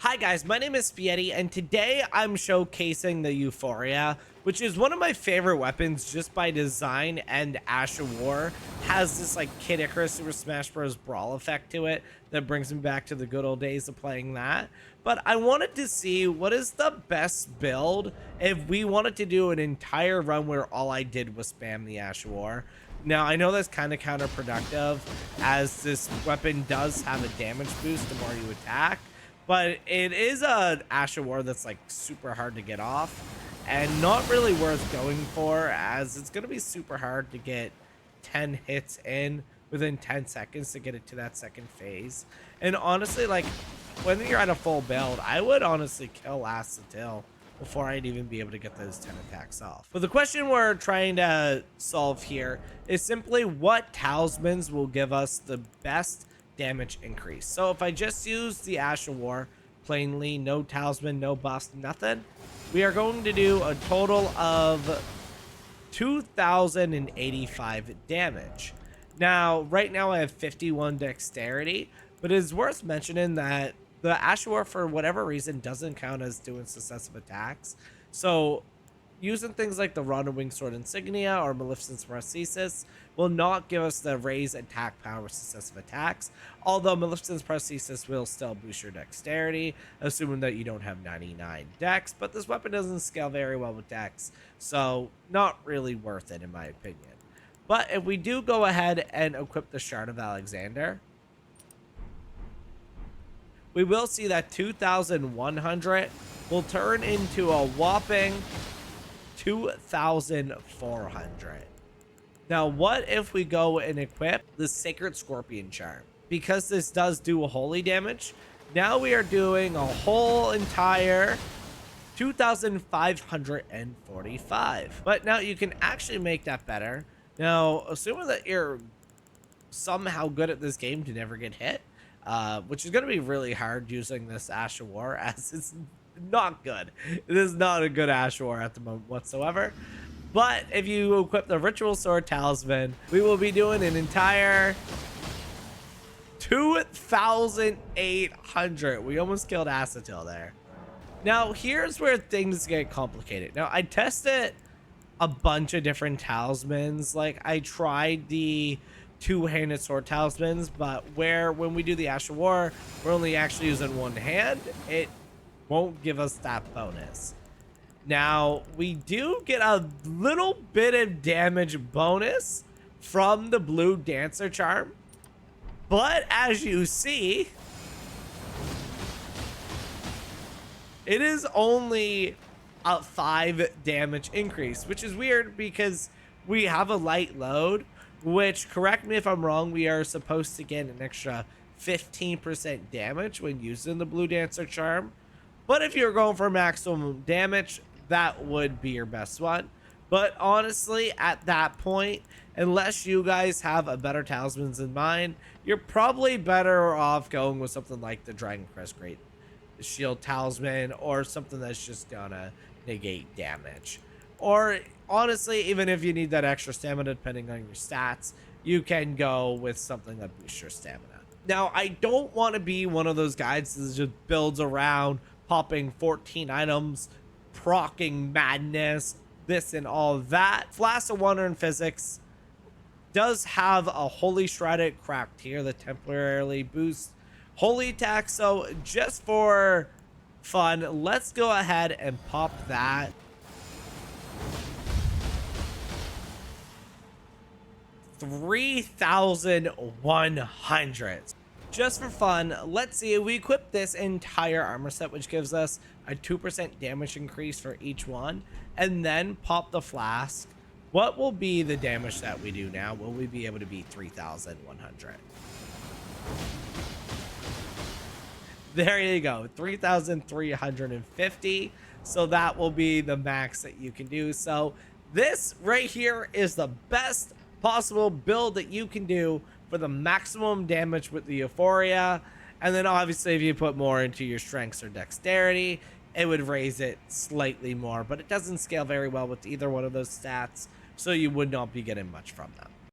Hi guys, my name is Spaghetti, and today I'm showcasing the Euphoria, which is one of my favorite weapons just by design, and Ash of War has this like Kid Icarus Super Smash Bros. Brawl effect to it that brings me back to the good old days of playing that. But I wanted to see what is the best build if we wanted to do an entire run where all I did was spam the Ash of War. Now, I know that's kind of counterproductive, as this weapon does have a damage boost the more you attack, but it is a Ash of War that's like super hard to get off and not really worth going for, as it's going to be super hard to get 10 hits in within 10 seconds to get it to that second phase. And honestly, like when you're at a full build, I would honestly kill Acetyl before I'd even be able to get those 10 attacks off. But the question we're trying to solve here is simply what talismans will give us the best damage increase. So if I just use the Ash of War, plainly, no talisman, no buff, nothing, we are going to do a total of 2,085 damage. Now, right now I have 51 dexterity, but it's worth mentioning that the Ash of War, for whatever reason, doesn't count as doing successive attacks. So using things like the Rod and Wing Sword Insignia or Maleficent's Prosthesis will not give us the raised attack power with successive attacks, although Maleficent's Prosthesis will still boost your dexterity, assuming that you don't have 99 dex, but this weapon doesn't scale very well with dex, so not really worth it in my opinion. But if we do go ahead and equip the Shard of Alexander, we will see that 2,100 will turn into a whopping 2,400. Now, what if we go and equip the Sacred Scorpion Charm? Because this does do a holy damage, now we are doing a whole entire 2,545. But now you can actually make that better. Now, assuming that you're somehow good at this game to never get hit, which is going to be really hard using this Ash of War, as it's not good. It is not a good Ash of War at the moment whatsoever. But if you equip the Ritual Sword Talisman, we will be doing an entire 2,800. We almost killed Acetyl there. Now, here's where things get complicated. Now, I tested a bunch of different talismans. Like, I tried the two-handed sword talismans, but when we do the Ash of War, we're only actually using one hand, it won't give us that bonus. Now, we do get a little bit of damage bonus from the blue dancer charm, but as you see, it is only a 5 damage increase, which is weird because we have a light load, which, correct me if I'm wrong, we are supposed to get an extra 15% damage when using the blue dancer charm. But if you're going for maximum damage, that would be your best one. But honestly, at that point, unless you guys have a better talismans in mind, you're probably better off going with something like the Dragon Crest Great Shield Talisman, or something that's just gonna negate damage. Or honestly, even if you need that extra stamina, depending on your stats, you can go with something that boosts your stamina. Now, I don't want to be one of those guys that just builds around popping 14 items, proccing madness, this and all that. Flask of Wonder in Physics does have a Holy Shredded cracked here that temporarily boosts holy attack. So just for fun, let's go ahead and pop that. 3,100. Just for fun, let's see if we equip this entire armor set, which gives us a 2% damage increase for each one, and then pop the flask. What will be the damage that we do now? Will we be able to beat 3,100? There you go, 3,350. So that will be the max that you can do. So this right here is the best possible build that you can do for the maximum damage with the Euphoria. And then obviously if you put more into your strengths or dexterity, it would raise it slightly more, but it doesn't scale very well with either one of those stats, so you would not be getting much from them.